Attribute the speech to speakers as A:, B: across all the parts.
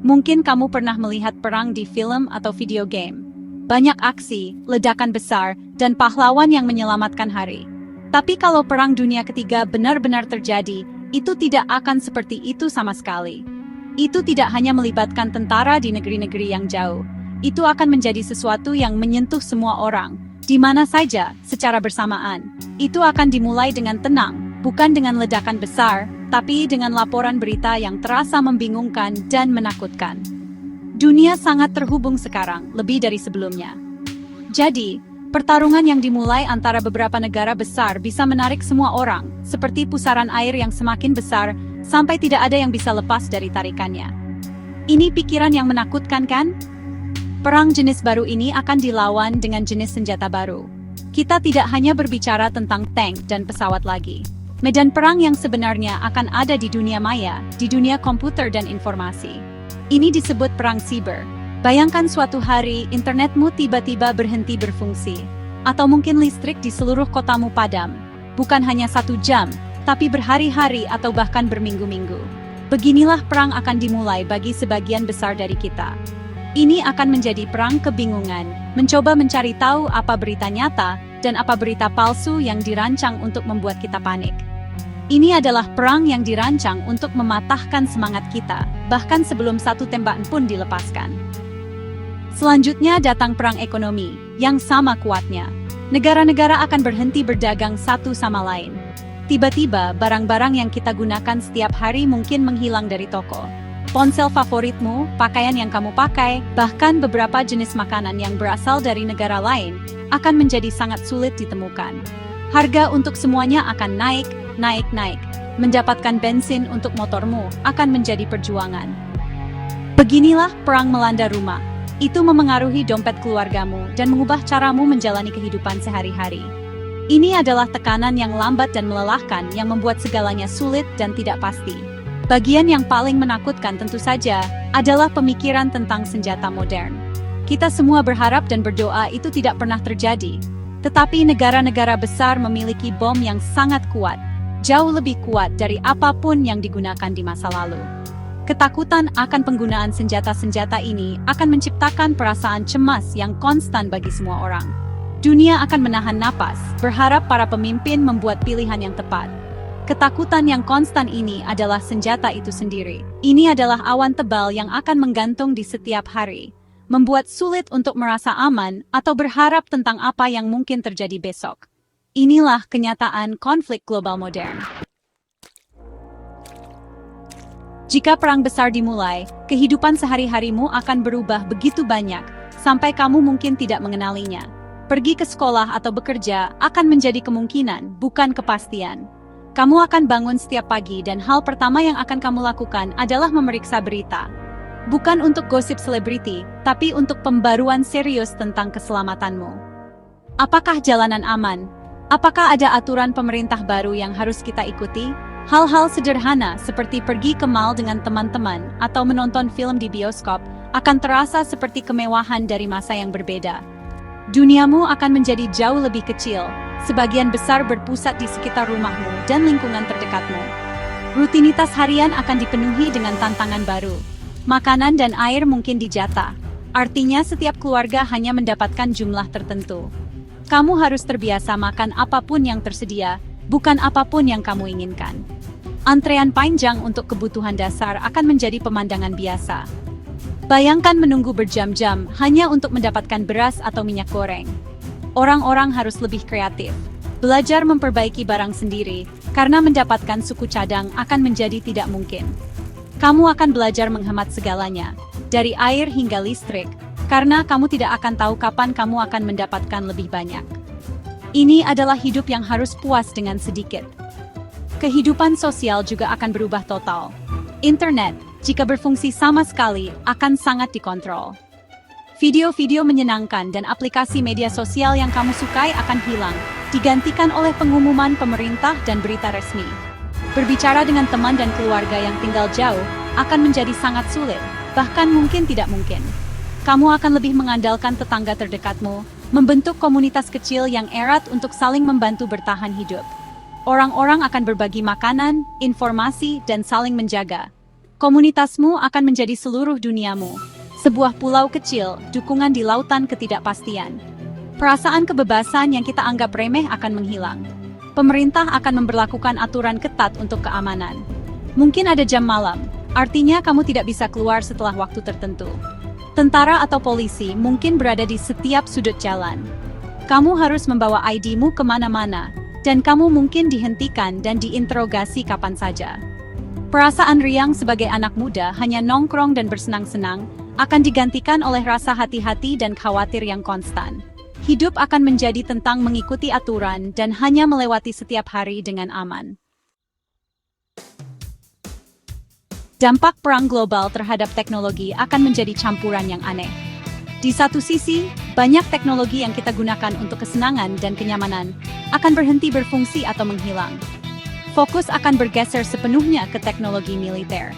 A: Mungkin kamu pernah melihat perang di film atau video game. Banyak aksi, ledakan besar, dan pahlawan yang menyelamatkan hari. Tapi kalau Perang Dunia Ketiga benar-benar terjadi, itu tidak akan seperti itu sama sekali. Itu tidak hanya melibatkan tentara di negeri-negeri yang jauh. Itu akan menjadi sesuatu yang menyentuh semua orang, di mana saja, secara bersamaan. Itu akan dimulai dengan tenang, bukan dengan ledakan besar, tapi dengan laporan berita yang terasa membingungkan dan menakutkan. Dunia sangat terhubung sekarang, lebih dari sebelumnya. Jadi, pertarungan yang dimulai antara beberapa negara besar bisa menarik semua orang, seperti pusaran air yang semakin besar, sampai tidak ada yang bisa lepas dari tarikannya. Ini pikiran yang menakutkan, kan? Perang jenis baru ini akan dilawan dengan jenis senjata baru. Kita tidak hanya berbicara tentang tank dan pesawat lagi. Medan perang yang sebenarnya akan ada di dunia maya, di dunia komputer dan informasi. Ini disebut perang siber. Bayangkan suatu hari internetmu tiba-tiba berhenti berfungsi. Atau mungkin listrik di seluruh kotamu padam. Bukan hanya 1 jam, tapi berhari-hari atau bahkan berminggu-minggu. Beginilah perang akan dimulai bagi sebagian besar dari kita. Ini akan menjadi perang kebingungan, mencoba mencari tahu apa berita nyata dan apa berita palsu yang dirancang untuk membuat kita panik. Ini adalah perang yang dirancang untuk mematahkan semangat kita, bahkan sebelum satu tembakan pun dilepaskan. Selanjutnya datang perang ekonomi, yang sama kuatnya. Negara-negara akan berhenti berdagang satu sama lain. Tiba-tiba, barang-barang yang kita gunakan setiap hari mungkin menghilang dari toko. Ponsel favoritmu, pakaian yang kamu pakai, bahkan beberapa jenis makanan yang berasal dari negara lain, akan menjadi sangat sulit ditemukan. Harga untuk semuanya akan naik. Mendapatkan bensin untuk motormu akan menjadi perjuangan. Beginilah perang melanda rumah. Itu memengaruhi dompet keluargamu dan mengubah caramu menjalani kehidupan sehari-hari. Ini adalah tekanan yang lambat dan melelahkan yang membuat segalanya sulit dan tidak pasti. Bagian yang paling menakutkan tentu saja adalah pemikiran tentang senjata modern. Kita semua berharap dan berdoa itu tidak pernah terjadi. Tetapi negara-negara besar memiliki bom yang sangat kuat, jauh lebih kuat dari apapun yang digunakan di masa lalu. Ketakutan akan penggunaan senjata-senjata ini akan menciptakan perasaan cemas yang konstan bagi semua orang. Dunia akan menahan napas, berharap para pemimpin membuat pilihan yang tepat. Ketakutan yang konstan ini adalah senjata itu sendiri. Ini adalah awan tebal yang akan menggantung di setiap hari, membuat sulit untuk merasa aman atau berharap tentang apa yang mungkin terjadi besok. Inilah kenyataan konflik global modern. Jika perang besar dimulai, kehidupan sehari-harimu akan berubah begitu banyak, sampai kamu mungkin tidak mengenalinya. Pergi ke sekolah atau bekerja akan menjadi kemungkinan, bukan kepastian. Kamu akan bangun setiap pagi dan hal pertama yang akan kamu lakukan adalah memeriksa berita. Bukan untuk gosip selebriti, tapi untuk pembaruan serius tentang keselamatanmu. Apakah jalanan aman? Apakah ada aturan pemerintah baru yang harus kita ikuti? Hal-hal sederhana seperti pergi ke mall dengan teman-teman atau menonton film di bioskop akan terasa seperti kemewahan dari masa yang berbeda. Duniamu akan menjadi jauh lebih kecil. Sebagian besar berpusat di sekitar rumahmu dan lingkungan terdekatmu. Rutinitas harian akan dipenuhi dengan tantangan baru. Makanan dan air mungkin dijatah. Artinya setiap keluarga hanya mendapatkan jumlah tertentu. Kamu harus terbiasa makan apapun yang tersedia, bukan apapun yang kamu inginkan. Antrean panjang untuk kebutuhan dasar akan menjadi pemandangan biasa. Bayangkan menunggu berjam-jam hanya untuk mendapatkan beras atau minyak goreng. Orang-orang harus lebih kreatif, belajar memperbaiki barang sendiri, karena mendapatkan suku cadang akan menjadi tidak mungkin. Kamu akan belajar menghemat segalanya, dari air hingga listrik, karena kamu tidak akan tahu kapan kamu akan mendapatkan lebih banyak. Ini adalah hidup yang harus puas dengan sedikit. Kehidupan sosial juga akan berubah total. Internet, jika berfungsi sama sekali, akan sangat dikontrol. Video-video menyenangkan dan aplikasi media sosial yang kamu sukai akan hilang, digantikan oleh pengumuman pemerintah dan berita resmi. Berbicara dengan teman dan keluarga yang tinggal jauh akan menjadi sangat sulit, bahkan mungkin tidak mungkin. Kamu akan lebih mengandalkan tetangga terdekatmu, membentuk komunitas kecil yang erat untuk saling membantu bertahan hidup. Orang-orang akan berbagi makanan, informasi, dan saling menjaga. Komunitasmu akan menjadi seluruh duniamu. Sebuah pulau kecil, dukungan di lautan ketidakpastian. Perasaan kebebasan yang kita anggap remeh akan menghilang. Pemerintah akan memberlakukan aturan ketat untuk keamanan. Mungkin ada jam malam, artinya kamu tidak bisa keluar setelah waktu tertentu. Tentara atau polisi mungkin berada di setiap sudut jalan. Kamu harus membawa ID-mu kemana-mana, dan kamu mungkin dihentikan dan diinterogasi kapan saja. Perasaan riang sebagai anak muda hanya nongkrong dan bersenang-senang, akan digantikan oleh rasa hati-hati dan khawatir yang konstan. Hidup akan menjadi tentang mengikuti aturan dan hanya melewati setiap hari dengan aman. Dampak perang global terhadap teknologi akan menjadi campuran yang aneh. Di satu sisi, banyak teknologi yang kita gunakan untuk kesenangan dan kenyamanan akan berhenti berfungsi atau menghilang. Fokus akan bergeser sepenuhnya ke teknologi militer.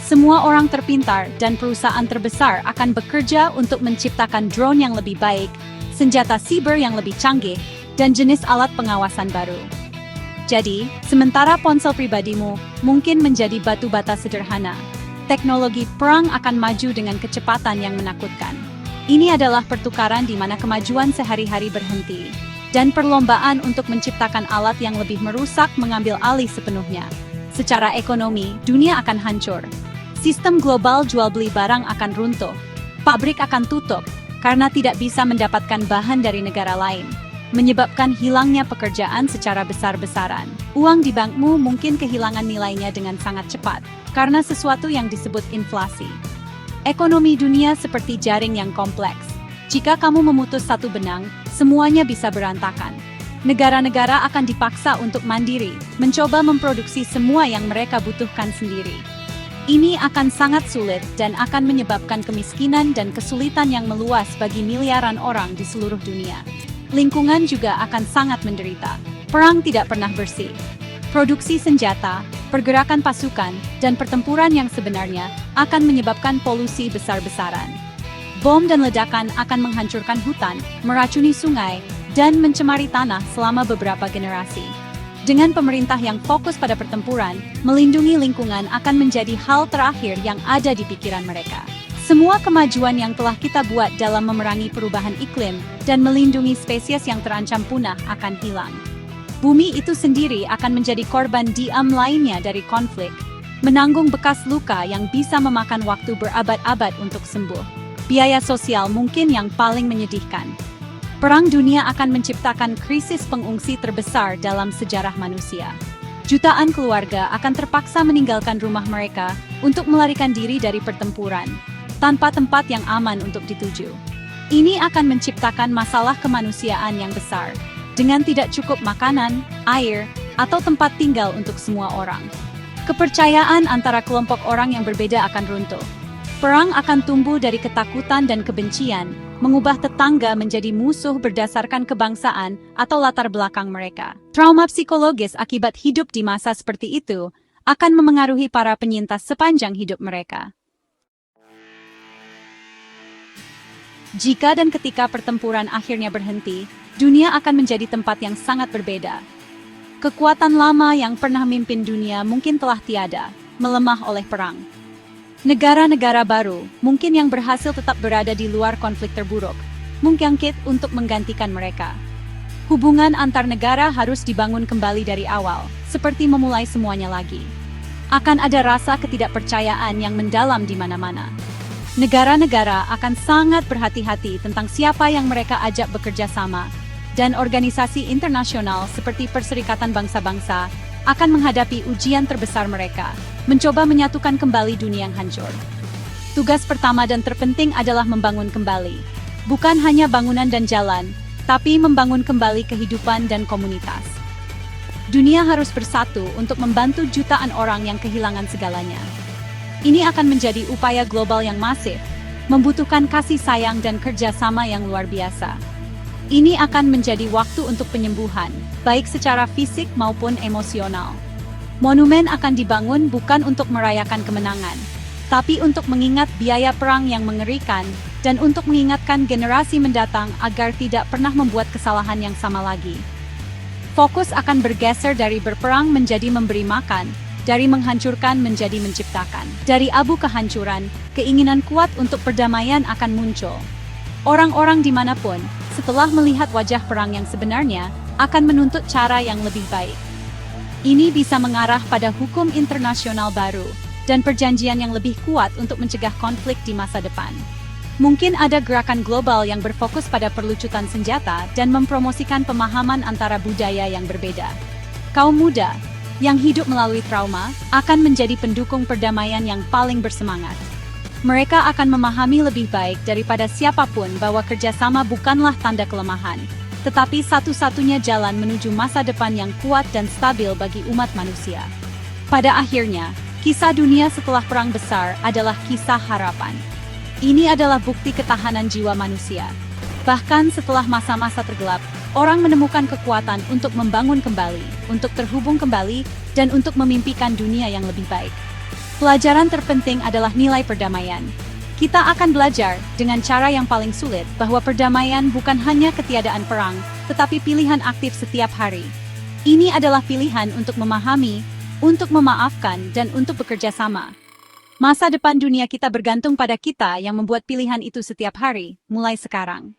A: Semua orang terpintar dan perusahaan terbesar akan bekerja untuk menciptakan drone yang lebih baik, senjata siber yang lebih canggih, dan jenis alat pengawasan baru. Jadi, sementara ponsel pribadimu mungkin menjadi batu bata sederhana, teknologi perang akan maju dengan kecepatan yang menakutkan. Ini adalah pertukaran di mana kemajuan sehari-hari berhenti, dan perlombaan untuk menciptakan alat yang lebih merusak mengambil alih sepenuhnya. Secara ekonomi, dunia akan hancur. Sistem global jual-beli barang akan runtuh. Pabrik akan tutup karena tidak bisa mendapatkan bahan dari negara lain, menyebabkan hilangnya pekerjaan secara besar-besaran. Uang di bankmu mungkin kehilangan nilainya dengan sangat cepat karena sesuatu yang disebut inflasi. Ekonomi dunia seperti jaring yang kompleks. Jika kamu memutus satu benang, semuanya bisa berantakan. Negara-negara akan dipaksa untuk mandiri, mencoba memproduksi semua yang mereka butuhkan sendiri. Ini akan sangat sulit dan akan menyebabkan kemiskinan dan kesulitan yang meluas bagi miliaran orang di seluruh dunia. Lingkungan juga akan sangat menderita. Perang tidak pernah bersih. Produksi senjata, pergerakan pasukan, dan pertempuran yang sebenarnya akan menyebabkan polusi besar-besaran. Bom dan ledakan akan menghancurkan hutan, meracuni sungai, dan mencemari tanah selama beberapa generasi. Dengan pemerintah yang fokus pada pertempuran, melindungi lingkungan akan menjadi hal terakhir yang ada di pikiran mereka. Semua kemajuan yang telah kita buat dalam memerangi perubahan iklim dan melindungi spesies yang terancam punah akan hilang. Bumi itu sendiri akan menjadi korban diam lainnya dari konflik, menanggung bekas luka yang bisa memakan waktu berabad-abad untuk sembuh. Biaya sosial mungkin yang paling menyedihkan. Perang dunia akan menciptakan krisis pengungsi terbesar dalam sejarah manusia. Jutaan keluarga akan terpaksa meninggalkan rumah mereka untuk melarikan diri dari pertempuran, tanpa tempat yang aman untuk dituju. Ini akan menciptakan masalah kemanusiaan yang besar, dengan tidak cukup makanan, air, atau tempat tinggal untuk semua orang. Kepercayaan antara kelompok orang yang berbeda akan runtuh. Perang akan tumbuh dari ketakutan dan kebencian, mengubah tetangga menjadi musuh berdasarkan kebangsaan atau latar belakang mereka. Trauma psikologis akibat hidup di masa seperti itu akan memengaruhi para penyintas sepanjang hidup mereka. Jika dan ketika pertempuran akhirnya berhenti, dunia akan menjadi tempat yang sangat berbeda. Kekuatan lama yang pernah memimpin dunia mungkin telah tiada, melemah oleh perang. Negara-negara baru, mungkin yang berhasil tetap berada di luar konflik terburuk, bangkit untuk menggantikan mereka. Hubungan antar negara harus dibangun kembali dari awal, seperti memulai semuanya lagi. Akan ada rasa ketidakpercayaan yang mendalam di mana-mana. Negara-negara akan sangat berhati-hati tentang siapa yang mereka ajak bekerja sama, dan organisasi internasional seperti Perserikatan Bangsa-Bangsa akan menghadapi ujian terbesar mereka, mencoba menyatukan kembali dunia yang hancur. Tugas pertama dan terpenting adalah membangun kembali. Bukan hanya bangunan dan jalan, tapi membangun kembali kehidupan dan komunitas. Dunia harus bersatu untuk membantu jutaan orang yang kehilangan segalanya. Ini akan menjadi upaya global yang masif, membutuhkan kasih sayang dan kerjasama yang luar biasa. Ini akan menjadi waktu untuk penyembuhan, baik secara fisik maupun emosional. Monumen akan dibangun bukan untuk merayakan kemenangan, tapi untuk mengingat biaya perang yang mengerikan dan untuk mengingatkan generasi mendatang agar tidak pernah membuat kesalahan yang sama lagi. Fokus akan bergeser dari berperang menjadi memberi makan, dari menghancurkan menjadi menciptakan. Dari abu kehancuran, keinginan kuat untuk perdamaian akan muncul. Orang-orang dimanapun, setelah melihat wajah perang yang sebenarnya, akan menuntut cara yang lebih baik. Ini bisa mengarah pada hukum internasional baru, dan perjanjian yang lebih kuat untuk mencegah konflik di masa depan. Mungkin ada gerakan global yang berfokus pada perlucutan senjata dan mempromosikan pemahaman antara budaya yang berbeda. Kaum muda, yang hidup melalui trauma, akan menjadi pendukung perdamaian yang paling bersemangat. Mereka akan memahami lebih baik daripada siapapun bahwa kerjasama bukanlah tanda kelemahan, tetapi satu-satunya jalan menuju masa depan yang kuat dan stabil bagi umat manusia. Pada akhirnya, kisah dunia setelah perang besar adalah kisah harapan. Ini adalah bukti ketahanan jiwa manusia. Bahkan setelah masa-masa tergelap, orang menemukan kekuatan untuk membangun kembali, untuk terhubung kembali, dan untuk memimpikan dunia yang lebih baik. Pelajaran terpenting adalah nilai perdamaian. Kita akan belajar, dengan cara yang paling sulit, bahwa perdamaian bukan hanya ketiadaan perang, tetapi pilihan aktif setiap hari. Ini adalah pilihan untuk memahami, untuk memaafkan, dan untuk bekerja sama. Masa depan dunia kita bergantung pada kita yang membuat pilihan itu setiap hari, mulai sekarang.